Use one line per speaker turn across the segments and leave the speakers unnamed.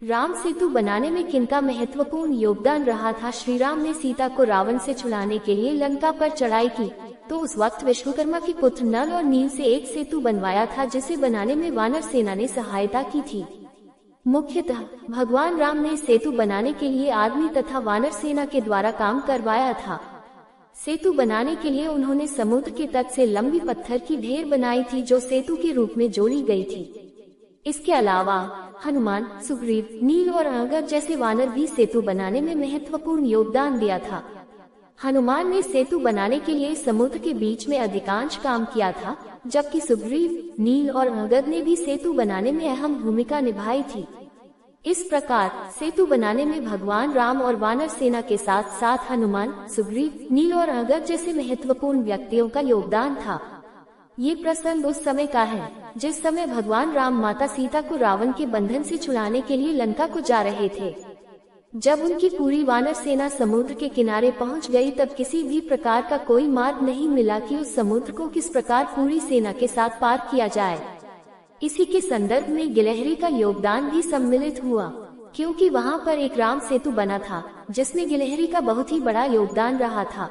राम सेतु बनाने में किनका महत्वपूर्ण योगदान रहा था। श्री राम ने सीता को रावण से छुड़ाने के लिए लंका पर चढ़ाई की, तो उस वक्त विश्वकर्मा के पुत्र नल और नील से एक सेतु बनवाया था, जिसे बनाने में वानर सेना ने सहायता की थी। मुख्यतः भगवान राम ने सेतु बनाने के लिए आदमी तथा वानर सेना के द्वारा काम करवाया था। सेतु बनाने के लिए उन्होंने समुद्र के तट से लंबी पत्थर की ढेर बनाई थी, जो सेतु के रूप में जोड़ी गई थी। इसके अलावा हनुमान, सुग्रीव, नील और अंगद जैसे वानर भी सेतु बनाने में महत्वपूर्ण योगदान दिया था। हनुमान ने सेतु बनाने के लिए समुद्र के बीच में अधिकांश काम किया था, जबकि सुग्रीव, नील और अंगद ने भी सेतु बनाने में अहम भूमिका निभाई थी। इस प्रकार सेतु बनाने में भगवान राम और वानर सेना के साथ साथ हनुमान, सुग्रीव, नील और अंगद जैसे महत्वपूर्ण व्यक्तियों का योगदान था। ये प्रसंग उस समय का है जिस समय भगवान राम माता सीता को रावण के बंधन से छुड़ाने के लिए लंका को जा रहे थे। जब उनकी पूरी वानर सेना समुद्र के किनारे पहुंच गई, तब किसी भी प्रकार का कोई मार्ग नहीं मिला कि उस समुद्र को किस प्रकार पूरी सेना के साथ पार किया जाए। इसी के संदर्भ में गिलहरी का योगदान भी सम्मिलित हुआ, क्योंकि वहां पर एक राम सेतु बना था, जिसमें गिलहरी का बहुत ही बड़ा योगदान रहा था।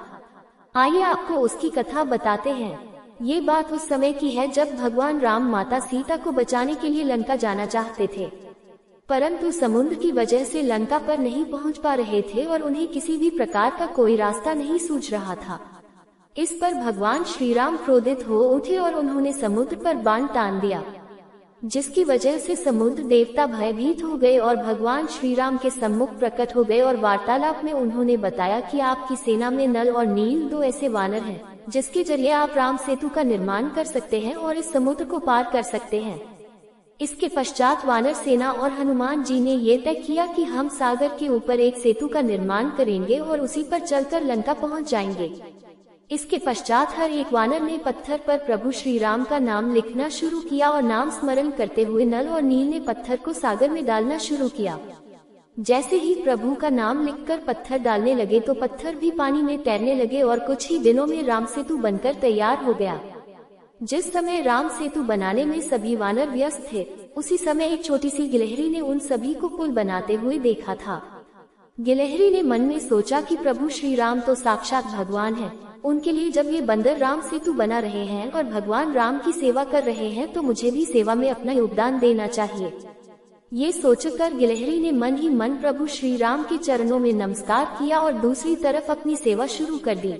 आइए आपको उसकी कथा बताते हैं। ये बात उस समय की है जब भगवान राम माता सीता को बचाने के लिए लंका जाना चाहते थे, परंतु समुद्र की वजह से लंका पर नहीं पहुंच पा रहे थे और उन्हें किसी भी प्रकार का कोई रास्ता नहीं सूझ रहा था। इस पर भगवान श्री राम क्रोधित हो उठे और उन्होंने समुद्र पर बाण तान दिया, जिसकी वजह से समुद्र देवता भयभीत हो गए और भगवान श्री राम के सम्मुख प्रकट हो गए। और वार्तालाप में उन्होंने बताया कि आपकी सेना में नल और नील दो ऐसे वानर हैं, जिसके जरिए आप राम सेतु का निर्माण कर सकते हैं और इस समुद्र को पार कर सकते हैं। इसके पश्चात वानर सेना और हनुमान जी ने ये तय किया कि हम सागर के ऊपर एक सेतु का निर्माण करेंगे और उसी पर चलकर लंका पहुंच जाएंगे। इसके पश्चात हर एक वानर ने पत्थर पर प्रभु श्री राम का नाम लिखना शुरू किया और नाम स्मरण करते हुए नल और नील ने पत्थर को सागर में डालना शुरू किया। जैसे ही प्रभु का नाम लिखकर पत्थर डालने लगे, तो पत्थर भी पानी में तैरने लगे और कुछ ही दिनों में राम सेतु बनकर तैयार हो गया। जिस समय राम सेतु बनाने में सभी वानर व्यस्त थे, उसी समय एक छोटी सी गिलहरी ने उन सभी को पुल बनाते हुए देखा था। गिलहरी ने मन में सोचा कि प्रभु श्री राम तो साक्षात भगवान हैं। उनके लिए जब ये बंदर राम सेतु बना रहे हैं और भगवान राम की सेवा कर रहे हैं, तो मुझे भी सेवा में अपना योगदान देना चाहिए। ये सोचकर गिलहरी ने मन ही मन प्रभु श्री राम के चरणों में नमस्कार किया और दूसरी तरफ अपनी सेवा शुरू कर दी।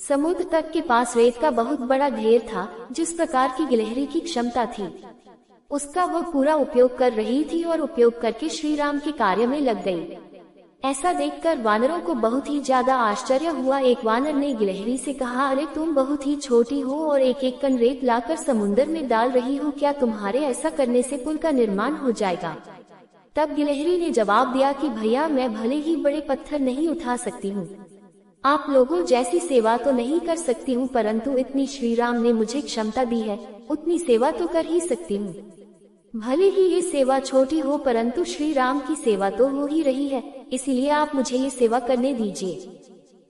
समुद्र तट के पास रेत का बहुत बड़ा ढेर था। जिस प्रकार की गिलहरी की क्षमता थी, उसका वह पूरा उपयोग कर रही थी और उपयोग करके श्री राम के कार्य में लग गई। ऐसा देखकर वानरों को बहुत ही ज्यादा आश्चर्य हुआ। एक वानर ने गिलहरी से कहा, अरे तुम बहुत ही छोटी हो और एक एक कण रेत लाकर समुद्र में डाल रही हो, क्या तुम्हारे ऐसा करने से पुल का निर्माण हो जाएगा? तब गिलहरी ने जवाब दिया कि भैया, मैं भले ही बड़े पत्थर नहीं उठा सकती हूँ, आप लोगों जैसी सेवा तो नहीं कर सकती हूँ, परंतु इतनी श्री राम ने मुझे क्षमता दी है, उतनी सेवा तो कर ही सकती हूँ। भले ही ये सेवा छोटी हो, परंतु श्री राम की सेवा तो हो ही रही है, इसीलिए आप मुझे ये सेवा करने दीजिए।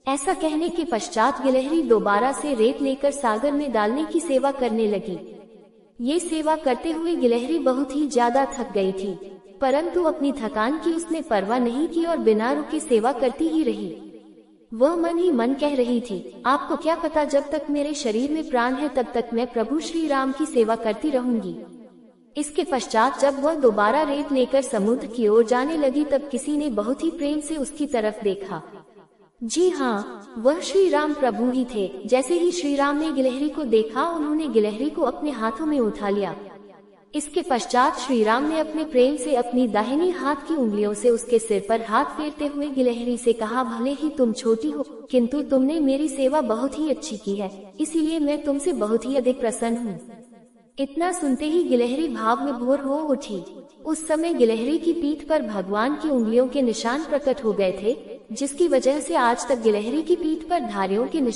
ऐसा कहने के पश्चात गिलहरी दोबारा से रेत लेकर सागर में डालने की सेवा करने लगी। ये सेवा करते हुए गिलहरी बहुत ही ज्यादा थक गई थी, परंतु अपनी थकान की उसने परवाह नहीं की और बिना रुके सेवा करती ही रही। वह मन ही मन कह रही थी, आपको क्या पता, जब तक मेरे शरीर में प्राण है तब तक मैं प्रभु श्री राम की सेवा करती रहूंगी। इसके पश्चात जब वह दोबारा रेत लेकर समुद्र की ओर जाने लगी, तब किसी ने बहुत ही प्रेम से उसकी तरफ देखा। जी हाँ, वह श्री राम प्रभु ही थे। जैसे ही श्री राम ने गिलहरी को देखा, उन्होंने गिलहरी को अपने हाथों में उठा लिया। इसके पश्चात श्री राम ने अपने प्रेम से अपनी दाहिनी हाथ की उंगलियों से उसके सिर पर हाथ फेरते हुए गिलहरी से कहा, भले ही तुम छोटी हो, किंतु तुमने मेरी सेवा बहुत ही अच्छी की है, इसीलिए मैं तुमसे बहुत ही अधिक प्रसन्न हूँ। इतना सुनते ही गिलहरी भाव विभोर हो उठी। उस समय गिलहरी की पीठ पर भगवान की उंगलियों के निशान प्रकट हो गए थे, जिसकी वजह से आज तक गिलहरी की पीठ पर धारियों के निशान